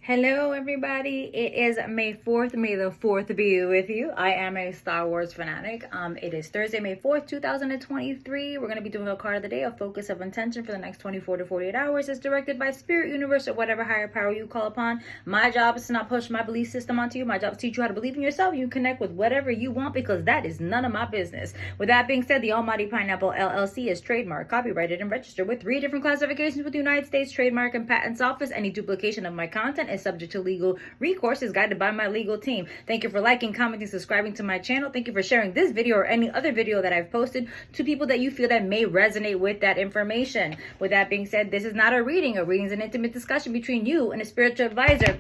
Hello everybody, it is May 4th. May the 4th be with you. I am a Star Wars fanatic. It is Thursday, May 4th, 2023. We're going to be doing a card of the day, a focus of intention for the next 24 to 48 hours. It's directed by Spirit, Universe, or whatever higher power you call upon. My job is to not push my belief system onto you. My job is to teach you how to believe in yourself. You connect with whatever you want because that is none of my business. With that being said, the Almighty Pineapple LLC is trademarked, copyrighted, and registered with 3 different classifications with the United States Trademark and Patents Office. Any duplication of my content is subject to legal recourse, is guided by my legal team. Thank you for liking, commenting, subscribing to my channel. Thank you for sharing this video or any other video that I've posted to people that you feel that may resonate with that information. With that being said, this is not a reading. A reading is an intimate discussion between you and a spiritual advisor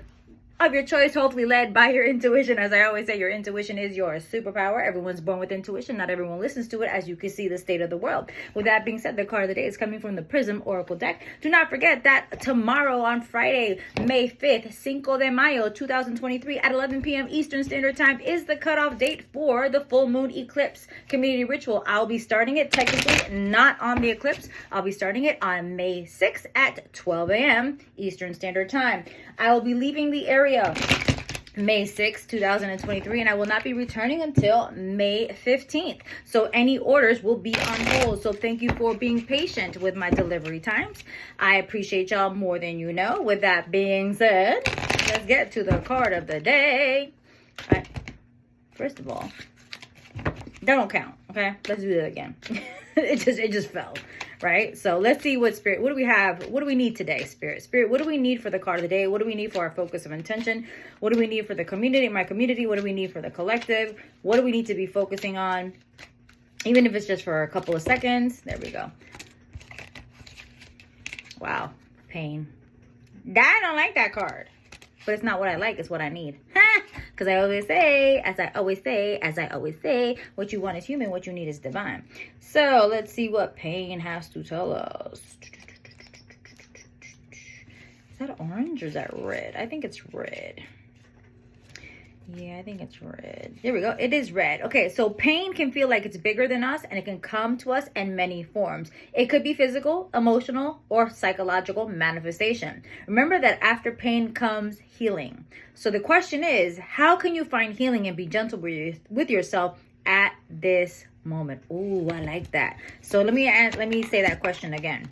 of your choice, hopefully led by your intuition. As I always say, your intuition is your superpower. Everyone's born with intuition. Not everyone listens to it, as you can see the state of the world. With that being said, the card of the day is coming from the Prism Oracle Deck. Do not forget that tomorrow on Friday, May 5th, Cinco de Mayo 2023 at 11 p.m. Eastern Standard Time is the cutoff date for the full moon eclipse community ritual. I'll be starting it technically not on the eclipse. I'll be starting it on May 6th at 12 a.m. Eastern Standard Time. I will be leaving the area May 6, 2023, and I will not be returning until May 15th. So any orders will be on hold. So thank you for being patient with my delivery times. I appreciate y'all more than you know. With that being said, let's get to the card of the day. All right. First of all, that don't count, okay? Let's do that again. It just fell. Right? So let's see what Spirit, what do we have? What do we need today, Spirit? Spirit, what do we need for the card of the day? What do we need for our focus of intention? What do we need for the community, my community? What do we need for the collective? What do we need to be focusing on? Even if it's just for a couple of seconds. There we go. Wow. Pain. I don't like that card. But it's not what I like, it's what I need. Because I always say, as I always say, what you want is human, what you need is divine. So let's see what pain has to tell us. Is that orange or is that red? I think it's red. Yeah, I think it's red. There we go. It is red. Okay, so pain can feel like it's bigger than us, and it can come to us in many forms. It could be physical, emotional, or psychological manifestation. Remember that after pain comes healing. So the question is, how can you find healing and be gentle with yourself at this moment? Ooh, I like that. So let me say that question again.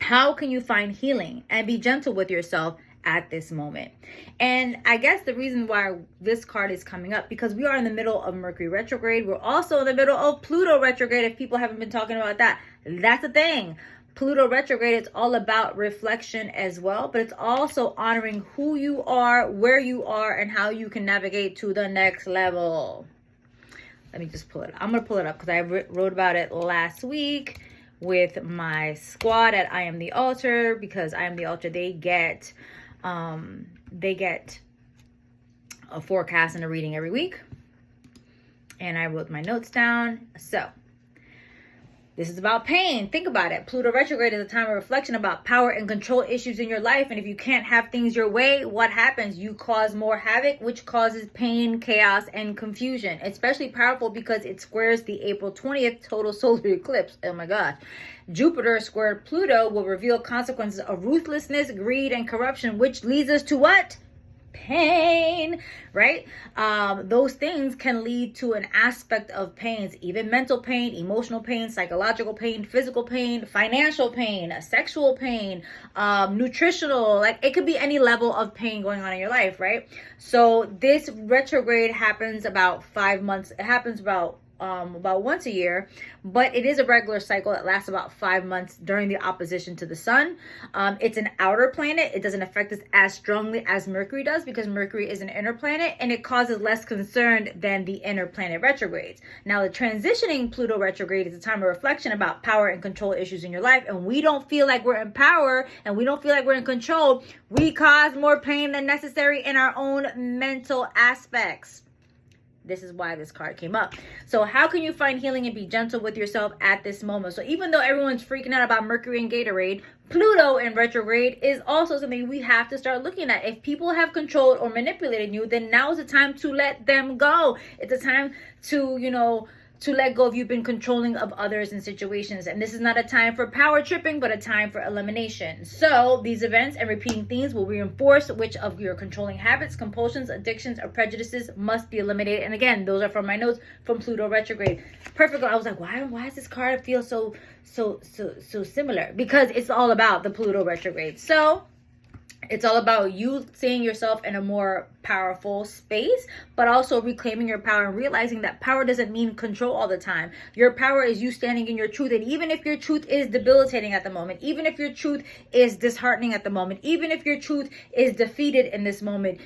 How can you find healing and be gentle with yourself at this moment? And I guess the reason why this card is coming up, because we are in the middle of Mercury retrograde. We're also in the middle of Pluto retrograde. If people haven't been talking about that, that's a thing. Pluto retrograde, it's all about reflection as well, but it's also honoring who you are, where you are, and how you can navigate to the next level. Let me just pull it. I'm going to pull it up because I wrote about it last week with my squad at I Am the Altar, because I Am the Altar, they get a forecast and a reading every week, and I wrote my notes down. So this is about pain. Think about it. Pluto retrograde is a time of reflection about power and control issues in your life. And if you can't have things your way, what happens? You cause more havoc, which causes pain, chaos, and confusion. Especially powerful because it squares the April 20th total solar eclipse. Oh my God. Jupiter squared Pluto will reveal consequences of ruthlessness, greed, and corruption, which leads us to what? Pain, right? Those things can lead to an aspect of pains, even mental pain, emotional pain, psychological pain, physical pain, financial pain, sexual pain, nutritional, like it could be any level of pain going on in your life, right? So this retrograde happens about 5 months. It happens about once a year, but it is a regular cycle that lasts about 5 months during the opposition to the sun. It's an outer planet. It doesn't affect us as strongly as Mercury does, because Mercury is an inner planet and it causes less concern than the inner planet retrogrades. Now, the transitioning Pluto retrograde is a time of reflection about power and control issues in your life, and we don't feel like we're in power and we don't feel like we're in control. We cause more pain than necessary in our own mental aspects. This is why this card came up. So how can you find healing and be gentle with yourself at this moment? So even though everyone's freaking out about Mercury and Gatorade, Pluto in retrograde is also something we have to start looking at. If people have controlled or manipulated you, then now is the time to let them go. It's a time to, to let go of you've been controlling of others and situations. And this is not a time for power tripping, but a time for elimination. So these events and repeating themes will reinforce which of your controlling habits, compulsions, addictions, or prejudices must be eliminated. And again, those are from my notes from Pluto retrograde. Perfect. I was like, why does this card feel so similar? Because it's all about the Pluto retrograde. So it's all about you seeing yourself in a more powerful space, but also reclaiming your power and realizing that power doesn't mean control all the time. Your power is you standing in your truth. And even if your truth is debilitating at the moment, even if your truth is disheartening at the moment, even if your truth is defeated in this moment,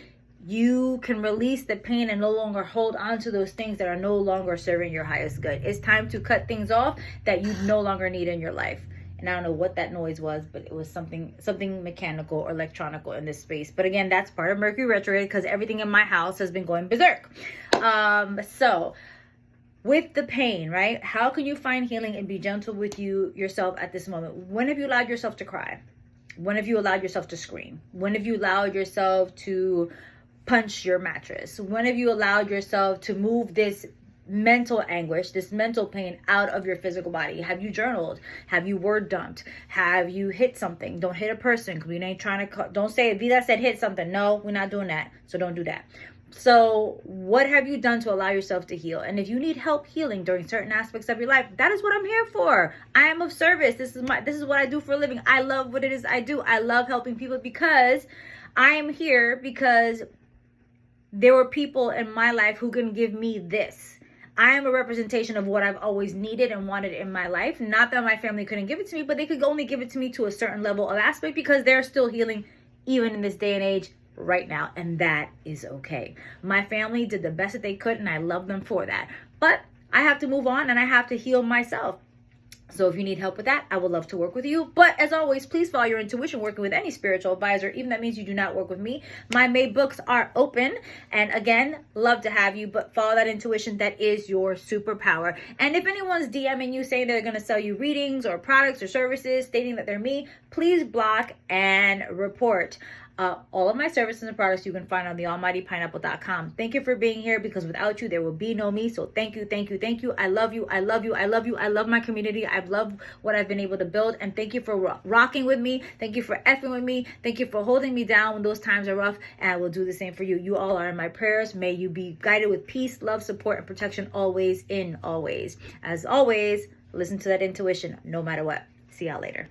you can release the pain and no longer hold on to those things that are no longer serving your highest good. It's time to cut things off that you no longer need in your life. And I don't know what that noise was, but it was something mechanical or electronical in this space. But again, that's part of Mercury retrograde because everything in my house has been going berserk. So with the pain, right? How can you find healing and be gentle with yourself at this moment? When have you allowed yourself to cry? When have you allowed yourself to scream? When have you allowed yourself to punch your mattress? When have you allowed yourself to move this mental anguish, this mental pain out of your physical body? Have you journaled? Have you word dumped? Have you hit something? Don't hit a person because we ain't trying to, don't say, Vida said hit something. No, we're not doing that. So don't do that. So what have you done to allow yourself to heal? And if you need help healing during certain aspects of your life, that is what I'm here for. I am of service. This is what I do for a living. I love what it is I do. I love helping people because I am here because there were people in my life who can give me this. I am a representation of what I've always needed and wanted in my life. Not that my family couldn't give it to me, but they could only give it to me to a certain level of aspect because they're still healing even in this day and age right now. And that is okay. My family did the best that they could and I love them for that. But I have to move on and I have to heal myself. So if you need help with that, I would love to work with you. But as always, please follow your intuition working with any spiritual advisor, even that means you do not work with me. My May books are open. And again, love to have you, but follow that intuition. That is your superpower. And if anyone's DMing you saying they're going to sell you readings or products or services stating that they're me, please block and report. All of my services and products you can find on thealmightypineapple.com. Thank you for being here because without you, there will be no me. So thank you, thank you, thank you. I love you. I love you. I love you. I love my community. I love what I've been able to build. And thank you for rocking with me. Thank you for effing with me. Thank you for holding me down when those times are rough. And I will do the same for you. You all are in my prayers. May you be guided with peace, love, support, and protection always in always. As always, listen to that intuition no matter what. See y'all later.